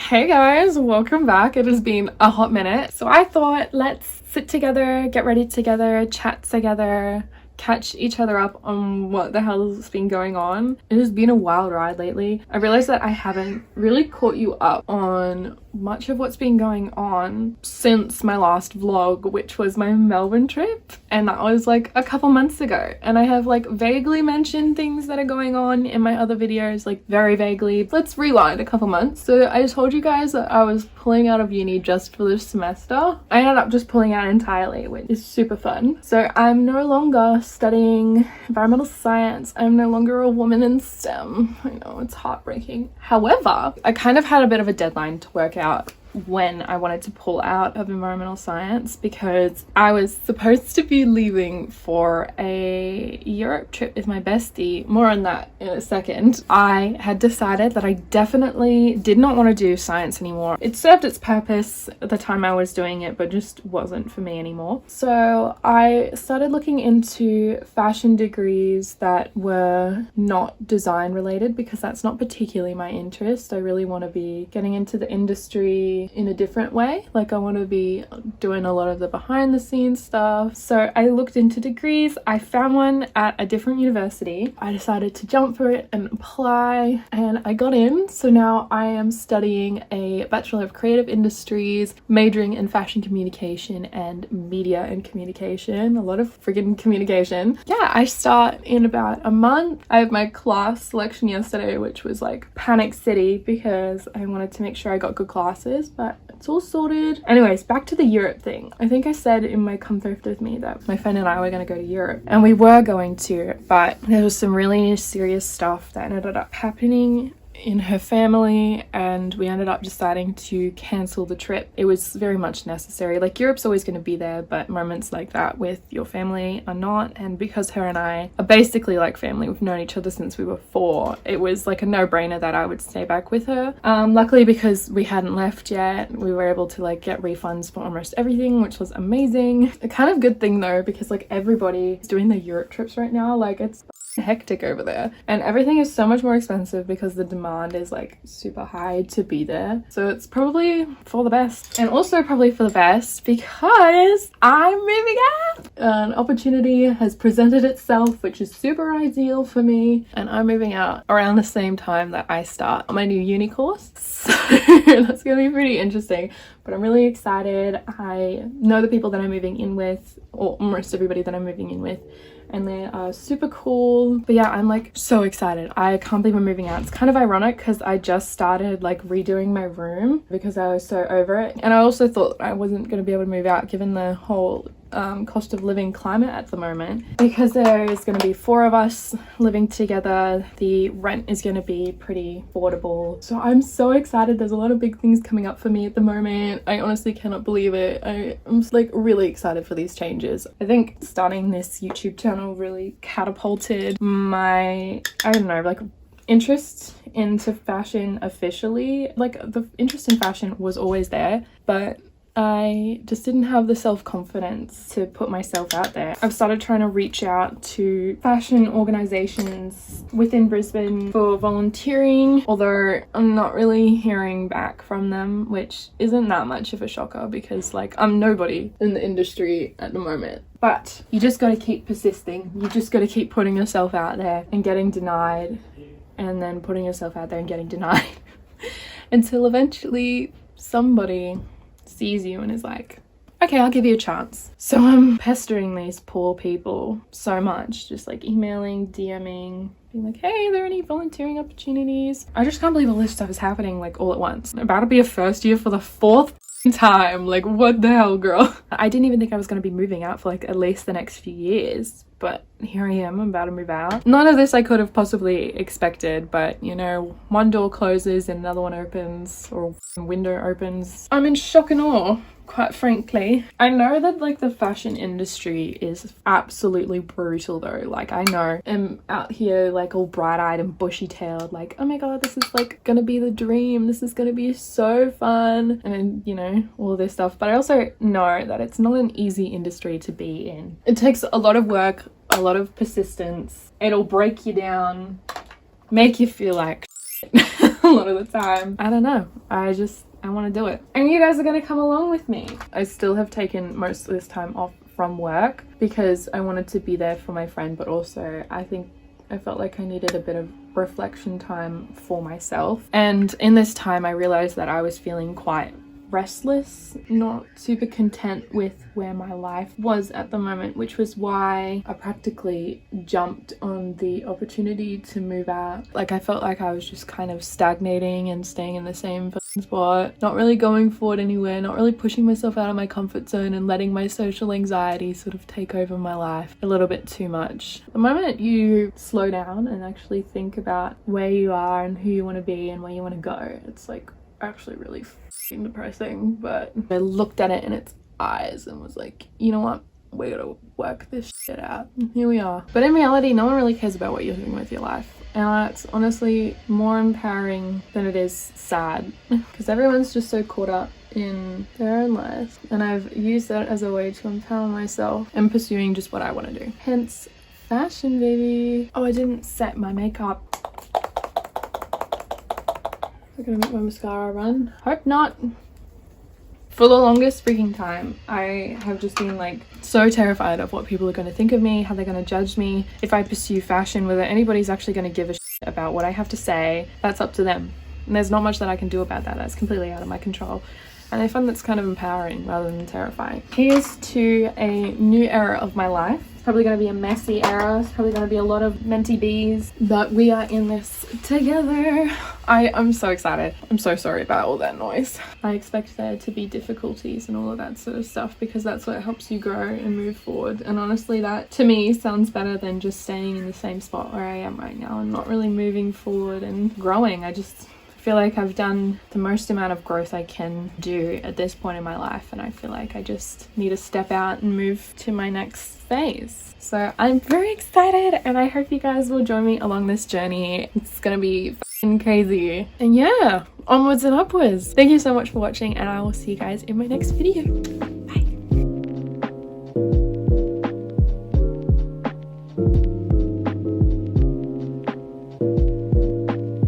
Hey guys, welcome back. It has been a hot minute. So I thought let's sit together, get ready together, chat together, catch each other up on what the hell's been going on. It has been a wild ride lately. I realized that I haven't really caught you up on much of what's been going on since my last vlog, which was my Melbourne trip, and that was like a couple months ago. And I have like vaguely mentioned things that are going on in my other videos, like very vaguely. Let's rewind a couple months. So I told you guys that I was pulling out of uni just for this semester. I ended up just pulling out entirely, which is super fun. So I'm no longer studying environmental science. I'm no longer a woman in STEM. I know, it's heartbreaking. However, I kind of had a bit of a deadline to work out when I wanted to pull out of environmental science, because I was supposed to be leaving for a Europe trip with my bestie. More on that in a second. I had decided that I definitely did not want to do science anymore. It served its purpose at the time I was doing it, but just wasn't for me anymore. So I started looking into fashion degrees that were not design related, because that's not particularly my interest. I really want to be getting into the industry in a different way. Like, I want to be doing a lot of the behind the scenes stuff. So I looked into degrees. I found one at a different university. I decided to jump for it and apply, and I got in. So now I am studying a Bachelor of Creative Industries, majoring in fashion communication and media and communication. A lot of friggin' communication. Yeah, I start in about a month. I have my class selection yesterday, which was like Panic City, because I wanted to make sure I got good classes, but it's all sorted. Anyways, back to the Europe thing. I think I said in my Come Thrift With Me that my friend and I were going to go to Europe, and we were going to, but there was some really serious stuff that ended up happening in her family, and we ended up deciding to cancel the trip. It was very much necessary. Like, Europe's always going to be there, but moments like that with your family are not. And because her and I are basically like family, we've known each other since we were 4, it was like a no-brainer that I would stay back with her. Luckily, because we hadn't left yet, we were able to like get refunds for almost everything, which was amazing. A kind of good thing though, because like everybody is doing the Europe trips right now. Like, it's hectic over there, and everything is so much more expensive because the demand is like super high to be there. So it's probably for the best, and also probably for the best because I'm moving out. An opportunity has presented itself, which is super ideal for me, and I'm moving out around the same time that I start my new uni course. So that's gonna be pretty interesting, but I'm really excited. I know the people that I'm moving in with, or almost everybody that I'm moving in with, and they are super cool. But yeah, I'm like so excited. I can't believe I'm moving out. It's kind of ironic because I just started like redoing my room because I was so over it, and I also thought I wasn't going to be able to move out given the whole cost of living climate at the moment. Because there is going to be 4 of us living together, the rent is going to be pretty affordable. So I'm so excited. There's a lot of big things coming up for me at the moment. I honestly cannot believe it. I'm like really excited for these changes. I think starting this YouTube channel really catapulted my, I don't know, like interest into fashion officially. Like, the interest in fashion was always there, but I just didn't have the self-confidence to put myself out there. I've started trying to reach out to fashion organizations within Brisbane for volunteering, although I'm not really hearing back from them, which isn't that much of a shocker because like I'm nobody in the industry at the moment. But you just got to keep persisting. You just got to keep putting yourself out there and getting denied, and then putting yourself out there and getting denied until eventually somebody sees you and is like, okay, I'll give you a chance. So I'm pestering these poor people so much, just like emailing, DMing, being like, hey, are there any volunteering opportunities? I just can't believe all this stuff is happening like all at once. I'm about to be a first year for the 4th time. Like, what the hell, girl? I didn't even think I was going to be moving out for like at least the next few years, but here I am. I'm about to move out. None of this I could have possibly expected, but you know, one door closes and another one opens, or a window opens. I'm in shock and awe, quite frankly. I know that like the fashion industry is absolutely brutal though. Like, I know I'm out here like all bright-eyed and bushy-tailed, like, oh my god, this is like gonna be the dream, this is gonna be so fun, and you know, all this stuff. But I also know that it's not an easy industry to be in. It takes a lot of work, a lot of persistence. It'll break you down, make you feel like lot of the time. I don't know. I want to do it. And you guys are going to come along with me. I still have taken most of this time off from work because I wanted to be there for my friend, but also I felt like I needed a bit of reflection time for myself. And in this time, I realized that I was feeling quite restless, not super content with where my life was at the moment, which was why I practically jumped on the opportunity to move out. Like, I felt like I was just kind of stagnating and staying in the same spot, not really going forward anywhere, not really pushing myself out of my comfort zone and letting my social anxiety sort of take over my life a little bit too much. The moment you slow down and actually think about where you are and who you want to be and where you want to go, it's like actually really depressing. But I looked at it in its eyes and was like, you know what, we gotta work this shit out. And here we are. But in reality, no one really cares about what you're doing with your life, and it's honestly more empowering than it is sad, because everyone's just so caught up in their own lives, and I've used that as a way to empower myself and pursuing just what I want to do. Hence fashion, baby. Oh, I didn't set my makeup. I'm gonna make my mascara run. Hope not. For the longest freaking time, I have just been like so terrified of what people are going to think of me, how they're going to judge me, if I pursue fashion, whether anybody's actually going to give a shit about what I have to say. That's up to them. And there's not much that I can do about that. That's completely out of my control. And I find that's kind of empowering rather than terrifying. Here's to a new era of my life. It's probably going to be a messy era. It's probably going to be a lot of mentee bees, but we are in this together. I'm so excited. I'm so sorry about all that noise. I expect there to be difficulties and all of that sort of stuff, because that's what helps you grow and move forward. And honestly, that to me sounds better than just staying in the same spot where I am right now and not really moving forward and growing. I just feel like I've done the most amount of growth I can do at this point in my life, and I feel like I just need to step out and move to my next phase. So I'm very excited, and I hope you guys will join me along this journey. It's gonna be f***ing crazy. And yeah, onwards and upwards. Thank you so much for watching, and I will see you guys in my next video.